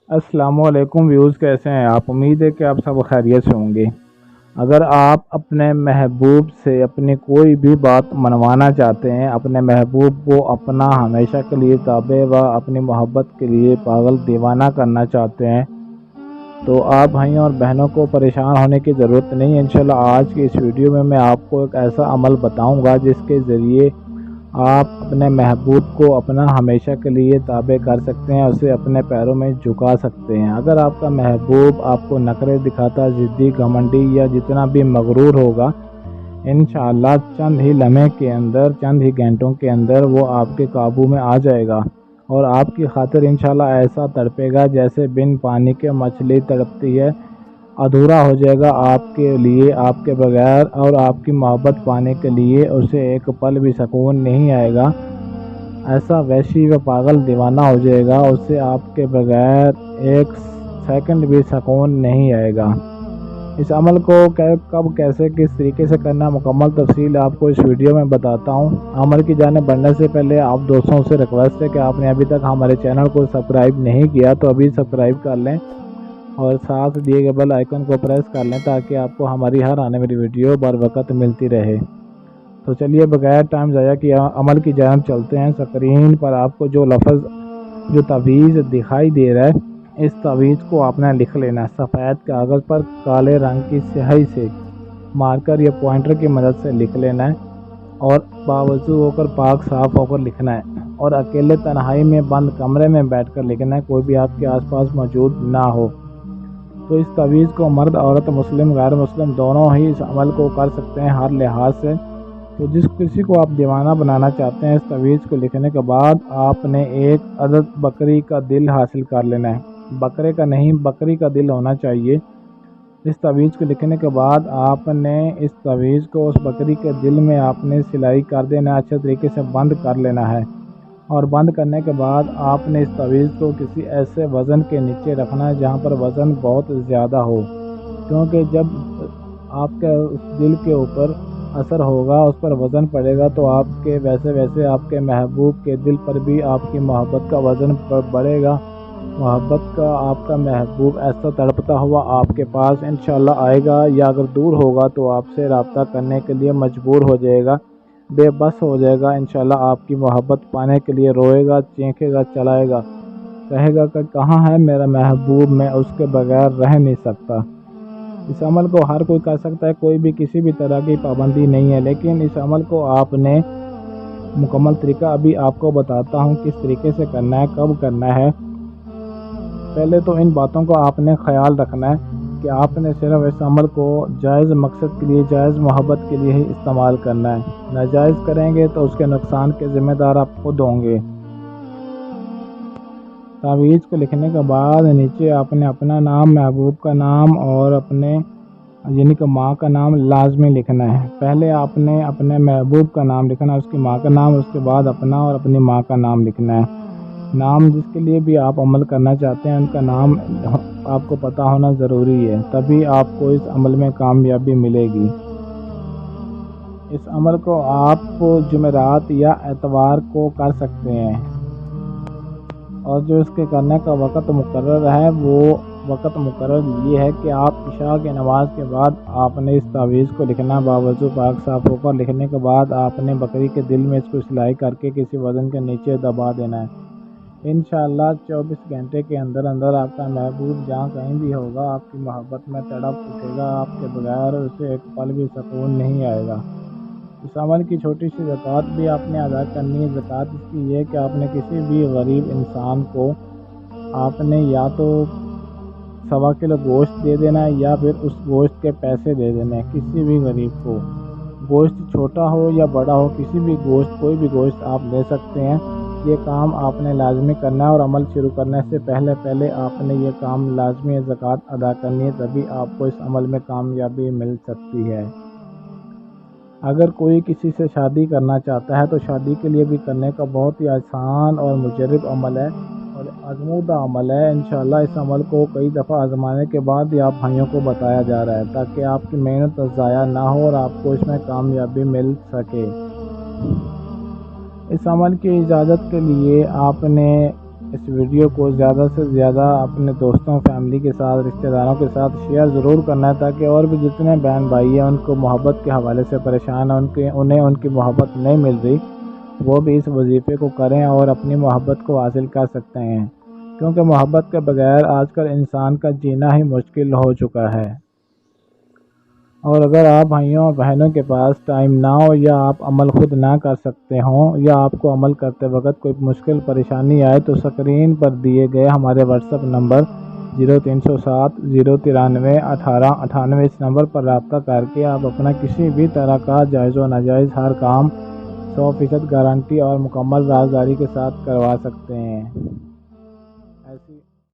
السلام علیکم ویوز، کیسے ہیں آپ؟ امید ہے کہ آپ سب خیریت سے ہوں گے۔ اگر آپ اپنے محبوب سے اپنی کوئی بھی بات منوانا چاہتے ہیں، اپنے محبوب کو اپنا ہمیشہ کے لیے تابع و اپنی محبت کے لیے پاگل دیوانہ کرنا چاہتے ہیں تو آپ بھائیوں اور بہنوں کو پریشان ہونے کی ضرورت نہیں ہے۔ انشاءاللہ آج کی اس ویڈیو میں آپ کو ایک ایسا عمل بتاؤں گا جس کے ذریعے آپ اپنے محبوب کو اپنا ہمیشہ کے لیے تابع کر سکتے ہیں، اسے اپنے پیروں میں جھکا سکتے ہیں۔ اگر آپ کا محبوب آپ کو نخرے دکھاتا، ضدی، گھمنڈی یا جتنا بھی مغرور ہوگا، انشاءاللہ چند ہی لمحے کے اندر، چند ہی گھنٹوں کے اندر وہ آپ کے قابو میں آ جائے گا اور آپ کی خاطر انشاءاللہ ایسا تڑپے گا جیسے بن پانی کے مچھلی تڑپتی ہے۔ ادھورا ہو جائے گا آپ کے لیے، آپ کے بغیر، اور آپ کی محبت پانے کے لیے اسے ایک پل بھی سکون نہیں آئے گا۔ ایسا وحشی و پاگل دیوانہ ہو جائے گا، اسے آپ کے بغیر ایک سیکنڈ بھی سکون نہیں آئے گا۔ اس عمل کو کب، کیسے، کس طریقے سے کرنا، مکمل تفصیل آپ کو اس ویڈیو میں بتاتا ہوں۔ عمل کی جانب بڑھنے سے پہلے آپ دوستوں سے ریکویسٹ ہے کہ آپ نے ابھی تک ہمارے چینل کو سبسکرائب نہیں کیا تو ابھی سبسکرائب کر لیں اور ساتھ دیے گئے بیل آئیکن کو پریس کر لیں تاکہ آپ کو ہماری ہر آنے والی ویڈیو بر وقت ملتی رہے۔ تو چلیے بغیر ٹائم ضائع کیے عمل کی جانب چلتے ہیں۔ اسکرین پر آپ کو جو لفظ، جو تعویذ دکھائی دے رہا ہے، اس تعویذ کو آپ نے لکھ لینا ہے سفید کاغذ پر کالے رنگ کی سیاہی سے، مارکر یا پوائنٹر کی مدد سے لکھ لینا ہے اور باوضو ہو کر، پاک صاف ہو کر لکھنا ہے اور اکیلے تنہائی میں بند کمرے میں بیٹھ کر لکھنا ہے، کوئی بھی آپ کے آس پاس موجود نہ ہو۔ تو اس تعویذ کو مرد، عورت، مسلم، غیر مسلم دونوں ہی اس عمل کو کر سکتے ہیں ہر لحاظ سے۔ تو جس کسی کو آپ دیوانہ بنانا چاہتے ہیں، اس تعویذ کو لکھنے کے بعد آپ نے ایک عدد بکری کا دل حاصل کر لینا ہے، بکرے کا نہیں، بکری کا دل ہونا چاہیے۔ اس تعویذ کو لکھنے کے بعد آپ نے اس تعویذ کو اس بکری کے دل میں آپ نے سلائی کر دینا ہے، اچھے طریقے سے بند کر لینا ہے اور بند کرنے کے بعد آپ نے اس تعویذ کو کسی ایسے وزن کے نیچے رکھنا ہے جہاں پر وزن بہت زیادہ ہو، کیونکہ جب آپ کے اس دل کے اوپر اثر ہوگا، اس پر وزن پڑے گا تو آپ کے ویسے آپ کے محبوب کے دل پر بھی آپ کی محبت کا وزن بڑھے گا۔ محبت کا آپ کا محبوب ایسا تڑپتا ہوا آپ کے پاس انشاءاللہ آئے گا، یا اگر دور ہوگا تو آپ سے رابطہ کرنے کے لیے مجبور ہو جائے گا، بے بس ہو جائے گا۔ انشاءاللہ آپ کی محبت پانے کے لیے روئے گا، چینکے گا، چلائے گا، کہے گا کہ کہاں ہے میرا محبوب، میں اس کے بغیر رہ نہیں سکتا۔ اس عمل کو ہر کوئی کر سکتا ہے، کوئی بھی کسی بھی طرح کی پابندی نہیں ہے، لیکن اس عمل کو آپ نے مکمل طریقہ ابھی آپ کو بتاتا ہوں کس طریقے سے کرنا ہے، کب کرنا ہے۔ پہلے تو ان باتوں کا آپ نے خیال رکھنا ہے کہ آپ نے صرف اس عمل کو جائز مقصد کے لیے، جائز محبت کے لیے ہی استعمال کرنا ہے۔ ناجائز کریں گے تو اس کے نقصان کے ذمہ دار آپ خود ہوں گے۔ تعویذ کو لکھنے کے بعد نیچے آپ نے اپنا نام، محبوب کا نام اور اپنے یعنی کہ ماں کا نام لازمی لکھنا ہے۔ پہلے آپ نے اپنے محبوب کا نام لکھنا ہے، اس کی ماں کا نام، اس کے بعد اپنا اور اپنی ماں کا نام لکھنا ہے۔ نام جس کے لیے بھی آپ عمل کرنا چاہتے ہیں ان کا نام آپ کو پتہ ہونا ضروری ہے، تبھی آپ کو اس عمل میں کامیابی ملے گی۔ اس عمل کو آپ جمعرات یا اتوار کو کر سکتے ہیں اور جو اس کے کرنے کا وقت مقرر ہے وہ وقت مقرر یہ ہے کہ آپ عشاء کی نماز کے بعد آپ نے اس تعویذ کو لکھنا، باوضو پاک صاف ہو کر لکھنے کے بعد آپ نے بکری کے دل میں اس کو سلائی کر کے کسی وزن کے نیچے دبا دینا ہے۔ انشاءاللہ 24 گھنٹے کے اندر آپ کا محبوب جہاں کہیں بھی ہوگا آپ کی محبت میں تڑپ اٹھے گا، آپ کے بغیر اسے ایک پل بھی سکون نہیں آئے گا۔ اس عمل کی چھوٹی سی زکوٰۃ بھی آپ نے ادا کرنی ہے۔ زکوٰۃ اس کی یہ کہ آپ نے کسی بھی غریب انسان کو آپ نے یا تو 1.25 کلو گوشت دے دینا ہے یا پھر اس گوشت کے پیسے دے دینے ہیں کسی بھی غریب کو۔ گوشت چھوٹا ہو یا بڑا ہو، کسی بھی گوشت، کوئی بھی گوشت آپ دے سکتے ہیں۔ یہ کام آپ نے لازمی کرنا ہے اور عمل شروع کرنے سے پہلے آپ نے یہ کام لازمی زکوٰۃ ادا کرنی ہے، تبھی آپ کو اس عمل میں کامیابی مل سکتی ہے۔ اگر کوئی کسی سے شادی کرنا چاہتا ہے تو شادی کے لیے بھی کرنے کا بہت ہی آسان اور مجرب عمل ہے اور آزمودہ عمل ہے۔ انشاءاللہ اس عمل کو کئی دفعہ آزمانے کے بعد ہی آپ بھائیوں کو بتایا جا رہا ہے تاکہ آپ کی محنت ضائع نہ ہو اور آپ کو اس میں کامیابی مل سکے۔ اس عمل کی اجازت کے لیے آپ نے اس ویڈیو کو زیادہ سے زیادہ اپنے دوستوں فیملی کے ساتھ رشتہ داروں کے ساتھ شیئر ضرور کرنا ہے، تاکہ اور بھی جتنے بہن بھائی ہیں ان کو محبت کے حوالے سے پریشان ہیں، انہیں ان کی محبت نہیں مل رہی، وہ بھی اس وظیفے کو کریں اور اپنی محبت کو حاصل کر سکتے ہیں، کیونکہ محبت کے بغیر آج کل انسان کا جینا ہی مشکل ہو چکا ہے۔ اور اگر آپ بھائیوں اور بہنوں کے پاس ٹائم نہ ہو، یا آپ عمل خود نہ کر سکتے ہوں، یا آپ کو عمل کرتے وقت کوئی مشکل پریشانی آئے، تو اسکرین پر دیے گئے ہمارے واٹس ایپ نمبر 0307 093 1898 اس نمبر پر رابطہ کر کے آپ اپنا کسی بھی طرح کا جائز و ناجائز ہر کام 100% گارنٹی اور مکمل رازداری کے ساتھ کروا سکتے ہیں۔